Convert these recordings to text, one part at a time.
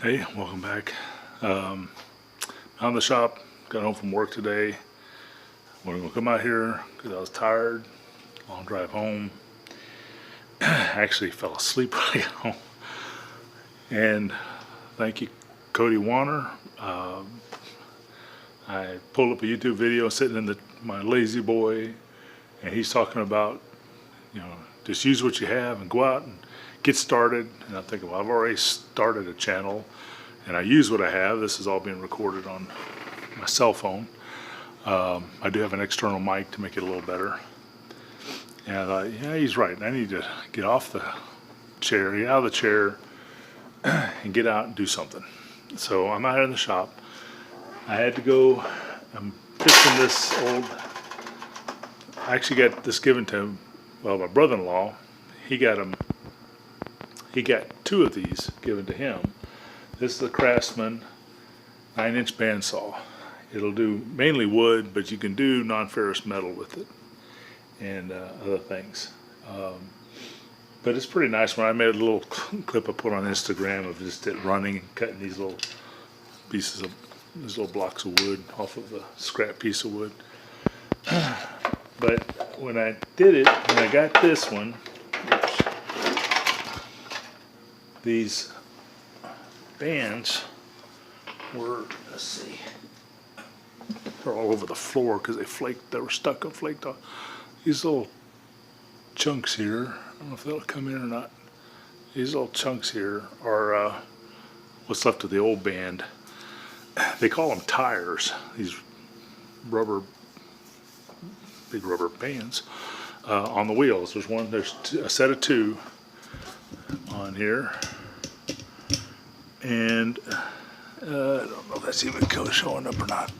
Hey, welcome back. On the shop, got home from work today. I'm gonna come out here because I was tired. Long drive home. Actually fell asleep when I got home. And thank you, Cody Warner. I pulled up a YouTube video sitting in my lazy boy, and he's talking about, just use what you have and go out and get started. And I'm thinking, well, I've already started a channel and I use what I have. This is all being recorded on my cell phone. I do have an external mic to make it a little better. And I thought, yeah, he's right. I need to get off the chair, get out of the chair, and get out and do something. So I'm out in the shop. I had to go, I'm fixing this old, I actually got this given to, well, my brother-in-law. He got two of these given to him. This is a Craftsman 9-inch bandsaw. It'll do mainly wood, but you can do non-ferrous metal with it and other things. But it's pretty nice. When I made a little clip I put on Instagram of just it running, cutting these little pieces of, these little blocks of wood off of a scrap piece of wood. But when I did it, when I got this one, these bands were, let's see, they're all over the floor because they were stuck and flaked off. These little chunks here, I don't know if they'll come in or not. These little chunks here are what's left of the old band. They call them tires, these big rubber bands on the wheels. There's a set of two on here. And I don't know if that's even showing up or not.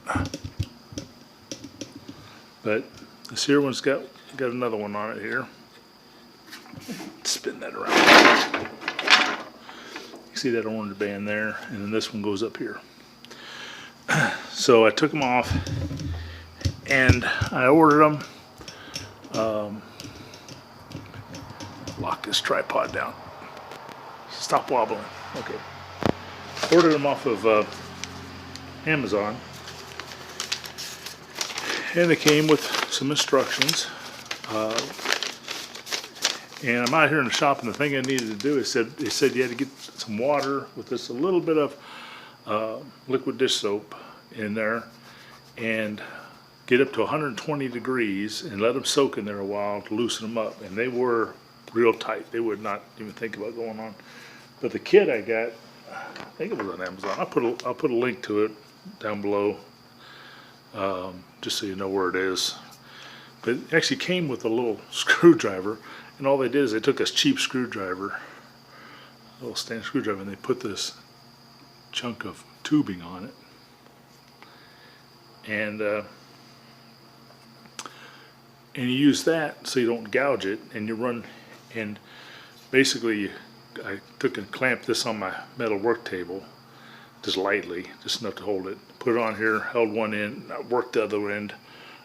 But this here one's got another one on it here. Spin that around. You see that orange band there, and then this one goes up here. So I took them off, and I ordered them. Lock this tripod down. Stop wobbling. Okay. Ordered them off of Amazon, and they came with some instructions. And I'm out here in the shop, and the thing I needed to do is they said you had to get some water with just a little bit of liquid dish soap in there, and get up to 120 degrees and let them soak in there a while to loosen them up. And they were real tight. They would not even think about going on. But the kit I got, I think it was on Amazon. I'll put a link to it down below, just so you know where it is. But it actually came with a little screwdriver, and all they did is they took this cheap screwdriver, a little standard screwdriver, and they put this chunk of tubing on it, and you use that so you don't gouge it, and you run, and basically I took and clamped this on my metal work table, just lightly, just enough to hold it. Put it on here, held one end, I worked the other end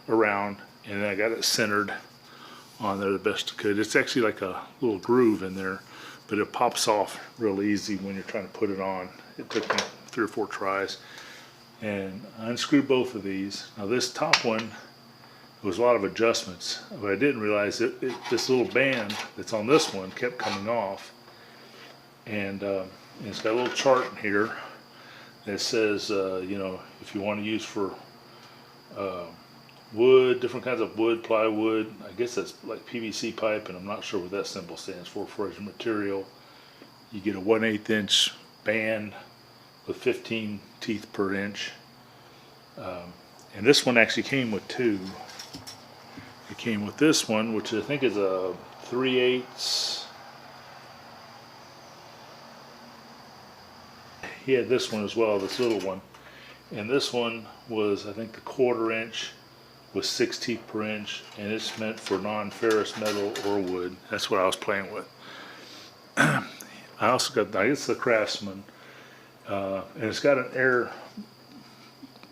around, and then I got it centered on there the best I could. It's actually like a little groove in there, but it pops off real easy when you're trying to put it on. It took me 3 or 4 tries, and I unscrewed both of these. Now this top one, there was a lot of adjustments, but I didn't realize that this little band that's on this one kept coming off. And it's got a little chart in here that says, if you want to use for wood, different kinds of wood, plywood, I guess that's like PVC pipe, and I'm not sure what that symbol stands for your material. You get a 1/8 inch band with 15 teeth per inch. And this one actually came with 2. It came with this one, which I think is a 3/8. He had this one as well, this little one, and this one was, I think, the 1/4 inch with 6 teeth per inch, and it's meant for non-ferrous metal or wood. That's what I was playing with. I also got, I guess, the Craftsman, and it's got an air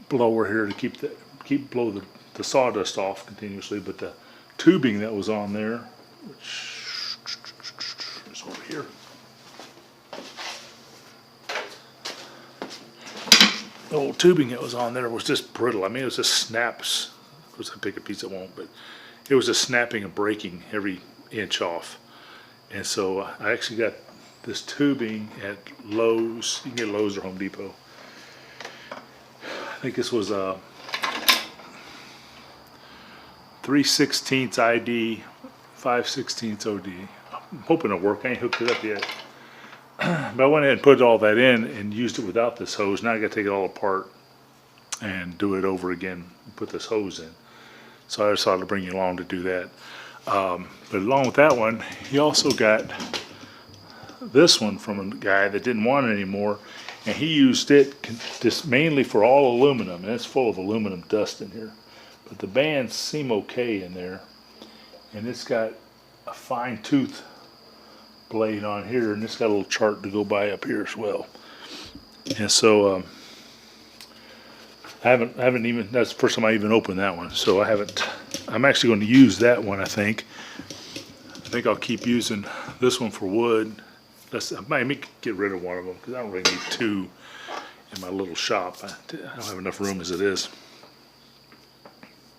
blower here to blow the sawdust off continuously. But the tubing that was on there, which is over here, the old tubing that was on there was just brittle. I mean, it was just snaps. Of course, I pick a piece it won't, but it was just snapping and breaking every inch off. And so I actually got this tubing at Lowe's. You can get Lowe's or Home Depot. I think this was a 3/16 ID, 5/16 OD. I'm hoping it'll work. I ain't hooked it up yet. But I went ahead and put all that in and used it without this hose. Now I got to take it all apart and do it over again and put this hose in. So I just thought I'd bring you along to do that. But along with that one, he also got this one from a guy that didn't want it anymore, and he used it just mainly for all aluminum, and it's full of aluminum dust in here. But the bands seem okay in there, and it's got a fine tooth blade on here, and it's got a little chart to go by up here as well. And so I haven't even, that's the first time I even opened that one, so I'm actually going to use that one. I think I'll keep using this one for wood. I might get rid of one of them because I don't really need two in my little shop. I don't have enough room as it is.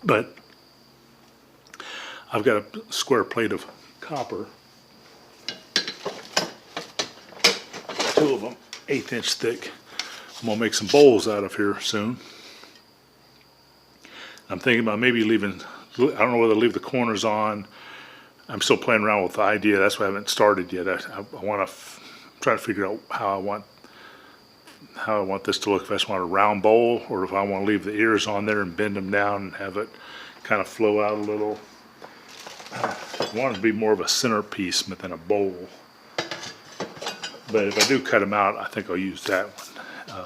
But I've got a square plate of copper, two of them, 1/8 inch thick. I'm gonna make some bowls out of here soon. I'm thinking about maybe leaving, I don't know whether to leave the corners on. I'm still playing around with the idea. That's why I haven't started yet. I want to try to figure out how I want this to look. If I just want a round bowl, or if I want to leave the ears on there and bend them down and have it kind of flow out a little. I want it to be more of a centerpiece than a bowl. But if I do cut them out, I think I'll use that one.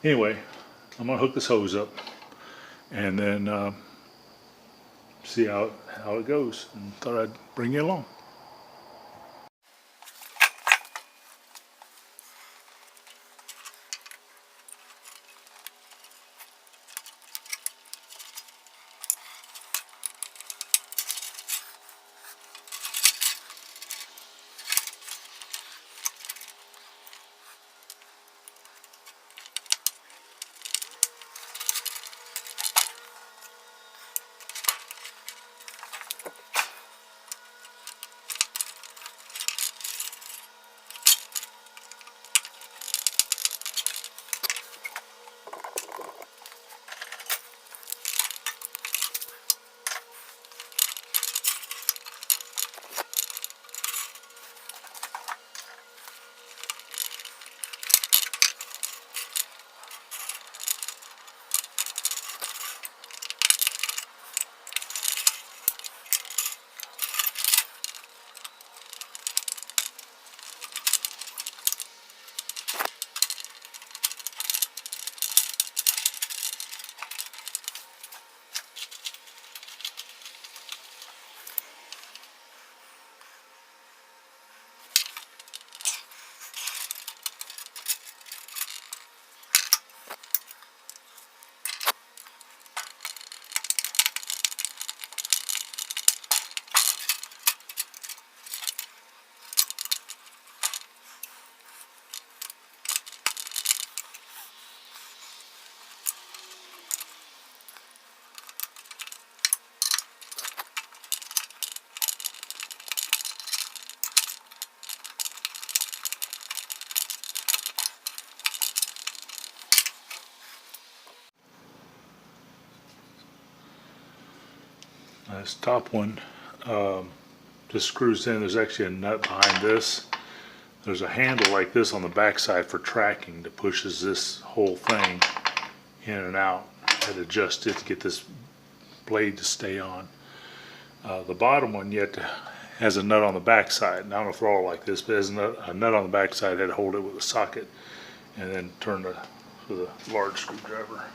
Anyway, I'm going to hook this hose up and then see how it goes, and thought I'd bring you along. This top one just screws in. There's actually a nut behind this. There's a handle like this on the back side for tracking that pushes this whole thing in and out. I had to adjust it to get this blade to stay on. The bottom one yet has a nut on the back side. And I don't know if they're all like this, but there's a nut on the back side. I had to hold it with a socket and then turn it with a large screwdriver.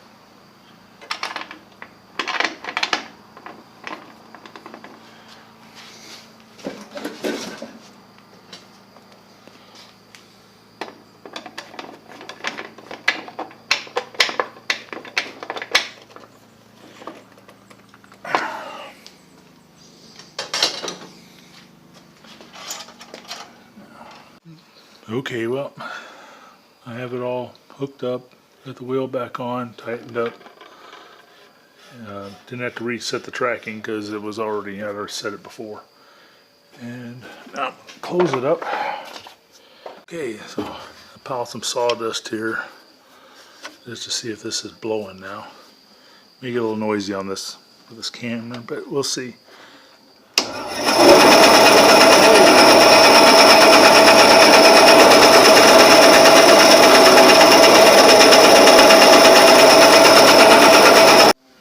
Okay, well, I have it all hooked up, Got the wheel back on, tightened up. Didn't have to reset the tracking because it was already, I'd already set it before. And now close it up. Okay, so I piled some sawdust here just to see if this is blowing now. May get a little noisy on this with this camera, but we'll see.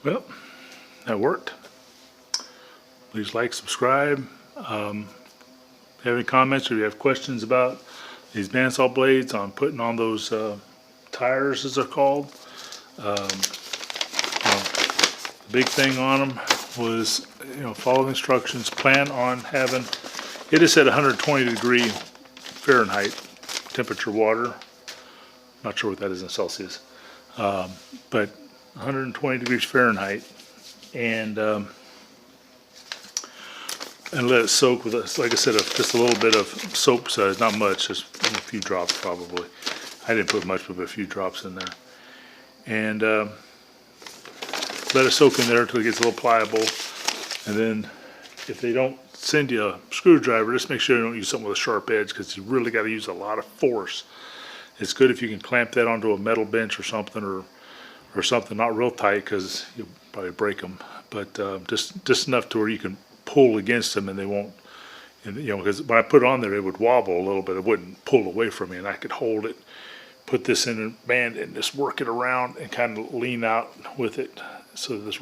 Well, that worked. Please like, subscribe. If you have any comments or you have questions about these bandsaw blades on putting on those tires, as they're called. The big thing on them was, follow the instructions. Plan on having, it is at 120 Fahrenheit temperature water. Not sure what that is in Celsius, but 120 degrees Fahrenheit, and let it soak with, like I said, just a little bit of soap size, not much, just a few drops probably. I didn't put much, but a few drops in there, and let it soak in there until it gets a little pliable. And then, if they don't send you a screwdriver, just make sure you don't use something with a sharp edge, because you really got to use a lot of force. It's good if you can clamp that onto a metal bench or something, or something not real tight, because you'll probably break them, but just enough to where you can pull against them and they won't, because when I put it on there it would wobble a little bit, it wouldn't pull away from me, and I could hold it, put this in a band and just work it around and kind of lean out with it. So this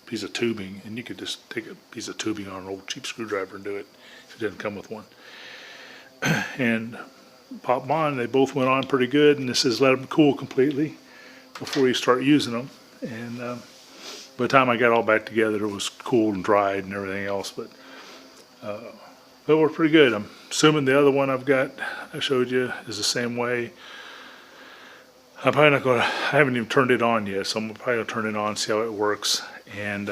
piece of tubing, and you could just take a piece of tubing on an old cheap screwdriver and do it if it didn't come with one. And pop them on, they both went on pretty good, and this says let them cool completely before you start using them. And by the time I got all back together, it was cooled and dried and everything else, but they were pretty good. I'm assuming the other one I showed you is the same way. I'm probably not going to, I haven't even turned it on yet, so I'm probably going to turn it on, see how it works, and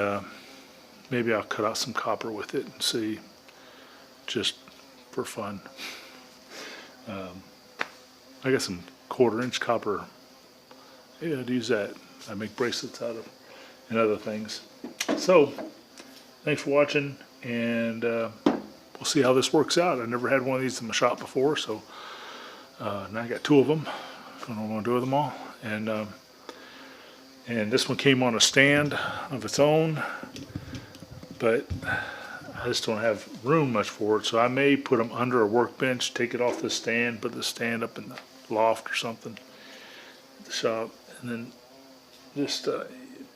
maybe I'll cut out some copper with it and see, just for fun. I got some 1/4-inch copper. Yeah, I'd use that. I make bracelets out of, and other things. So, thanks for watching, and we'll see how this works out. I've never had one of these in my shop before, so now I got 2 of them. Don't know what I'm going to do with them all. And this one came on a stand of its own, but I just don't have room much for it, so I may put them under a workbench, take it off the stand, put the stand up in the loft or something at the shop, and then just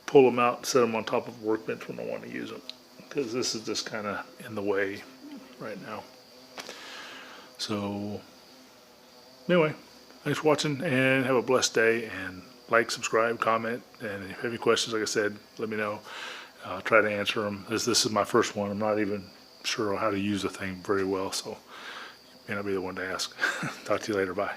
pull them out and set them on top of a workbench when I want to use them, because this is just kind of in the way right now. So anyway, thanks for watching, and have a blessed day, and like, subscribe, comment, and if you have any questions, like I said, let me know. I'll try to answer them. This is my first one. I'm not even sure how to use the thing very well, so you may not be the one to ask. Talk to you later. Bye.